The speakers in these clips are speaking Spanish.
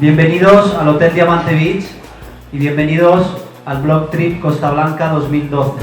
Bienvenidos al Hotel Diamante Beach y bienvenidos al Blog Trip Costa Blanca 2012.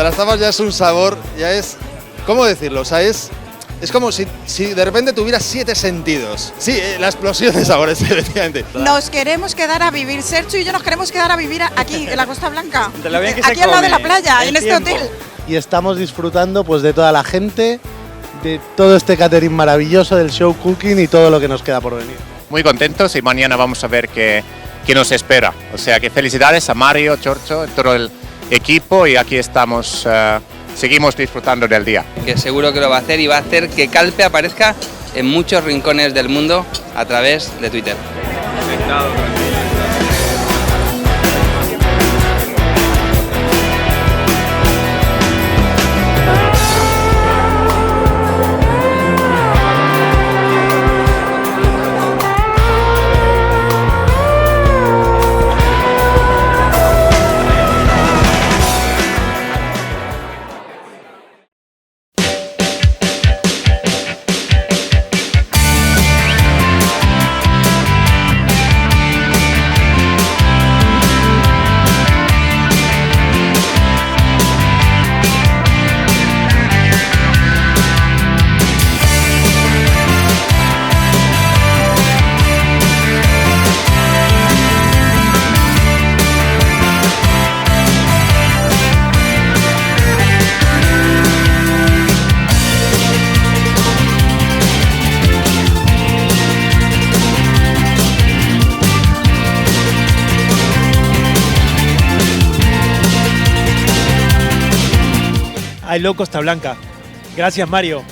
Las tapas ya es un sabor, ya es, ¿cómo decirlo? O sea, es como si de repente tuvieras 7 sentidos. Sí, la explosión de sabores, efectivamente. Nos queremos quedar a vivir, Sergio y yo nos queremos quedar a vivir aquí, en la Costa Blanca. Aquí al lado de la playa, en este hotel. Y estamos disfrutando pues de toda la gente, de todo este catering maravilloso, del show cooking y todo lo que nos queda por venir. Muy contentos y mañana vamos a ver qué nos espera. O sea que felicidades a Mario, Giorgio, todo el equipo y aquí estamos, seguimos disfrutando del día. Que seguro que lo va a hacer y va a hacer que Calpe aparezca en muchos rincones del mundo a través de Twitter. I love Costa Blanca. Gracias, Mario.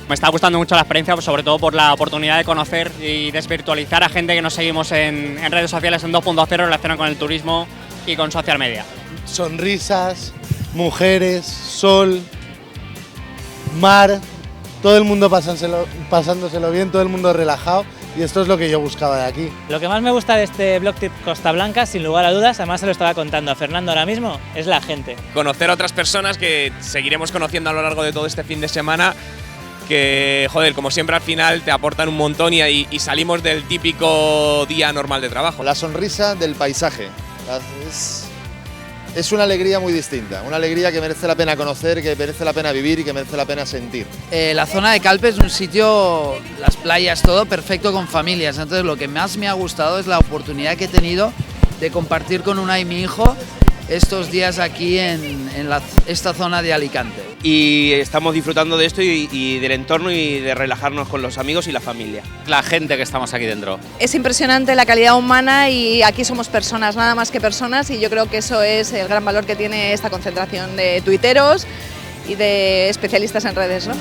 Me está gustando mucho la experiencia, sobre todo por la oportunidad de conocer y desvirtualizar a gente que nos seguimos en redes sociales en 2.0 relacionado con el turismo y con social media. Sonrisas, mujeres, sol, mar, todo el mundo pasándoselo bien, todo el mundo relajado. Y esto es lo que yo buscaba de aquí. Lo que más me gusta de este Blog Trip Costa Blanca, sin lugar a dudas, además se lo estaba contando a Fernando ahora mismo, es la gente. Conocer a otras personas que seguiremos conociendo a lo largo de todo este fin de semana, que, joder, como siempre al final te aportan un montón y salimos del típico día normal de trabajo. La sonrisa del paisaje. Es una alegría muy distinta, una alegría que merece la pena conocer, que merece la pena vivir y que merece la pena sentir. La zona de Calpe es un sitio, las playas, todo perfecto con familias, entonces lo que más me ha gustado es la oportunidad que he tenido de compartir con Unai y mi hijo estos días aquí en esta zona de Alicante. Y estamos disfrutando de esto y del entorno y de relajarnos con los amigos y la familia. La gente que estamos aquí dentro. Es impresionante la calidad humana y aquí somos personas, nada más que personas, y yo creo que eso es el gran valor que tiene esta concentración de tuiteros y de especialistas en redes, ¿no?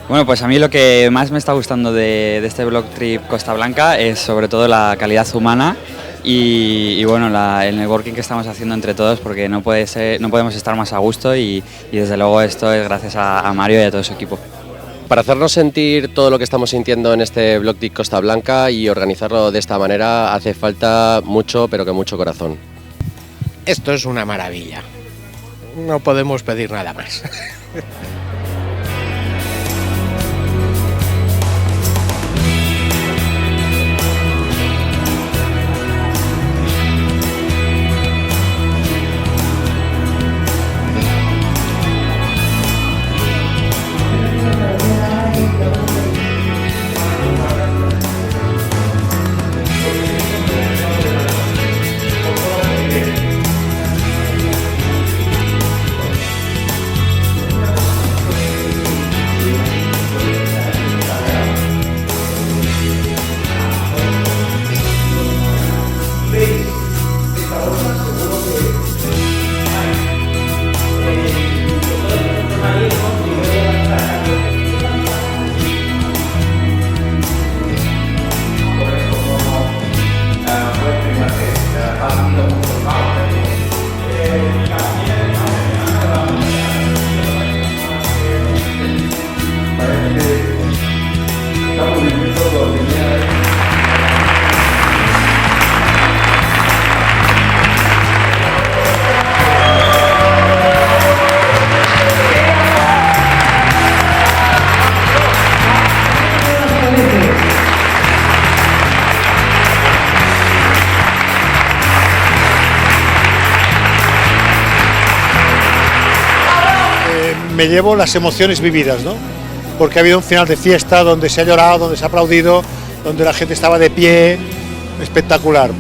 Bueno, pues a mí lo que más me está gustando de este Blog Trip Costa Blanca es sobre todo la calidad humana y bueno, el networking que estamos haciendo entre todos, porque no podemos estar más a gusto y desde luego esto es gracias a Mario y a todo su equipo. Para hacernos sentir todo lo que estamos sintiendo en este Blog Trip Costa Blanca y organizarlo de esta manera hace falta mucho, pero que mucho corazón. Esto es una maravilla, no podemos pedir nada más. Me llevo las emociones vividas, ¿no? Porque ha habido un final de fiesta donde se ha llorado, donde se ha aplaudido, donde la gente estaba de pie, espectacular.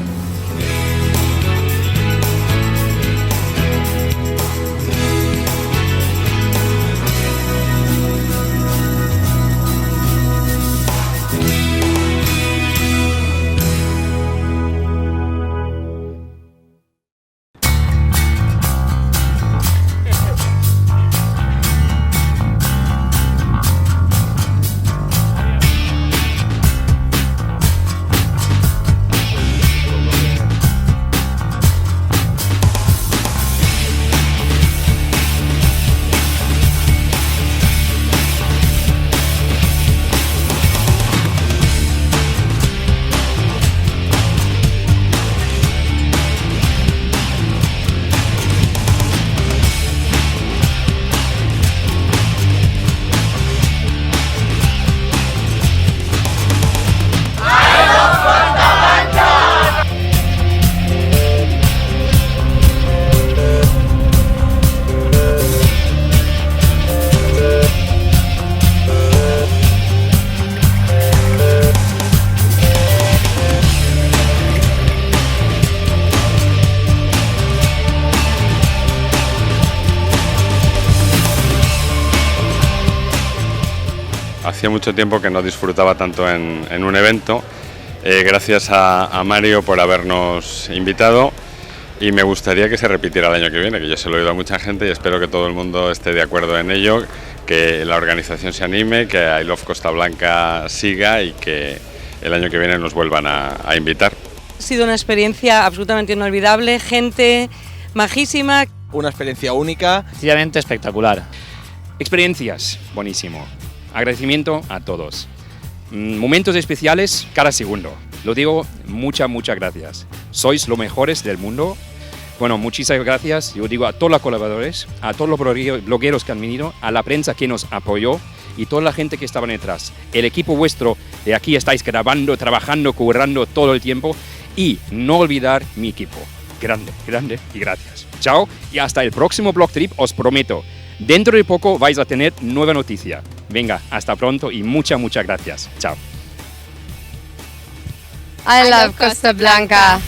Hacía mucho tiempo que no disfrutaba tanto en un evento. Gracias a Mario por habernos invitado y me gustaría que se repitiera el año que viene, que yo se lo he oído a mucha gente y espero que todo el mundo esté de acuerdo en ello, que la organización se anime, que I Love Costa Blanca siga y que el año que viene nos vuelvan a invitar. Ha sido una experiencia absolutamente inolvidable, gente majísima. Una experiencia única. Sencillamente espectacular. Experiencias, buenísimo. Agradecimiento a todos. Momentos especiales cada segundo. Lo digo, muchas gracias. Sois los mejores del mundo. Bueno, muchísimas gracias. Yo digo a todos los colaboradores, a todos los blogueros que han venido, a la prensa que nos apoyó y toda la gente que estaba detrás. El equipo vuestro de aquí estáis grabando, trabajando, currando todo el tiempo y no olvidar mi equipo. Grande y gracias. Chao y hasta el próximo Blog Trip, os prometo. Dentro de poco vais a tener nueva noticia. Venga, hasta pronto y muchas gracias. Chao. I love Costa Blanca.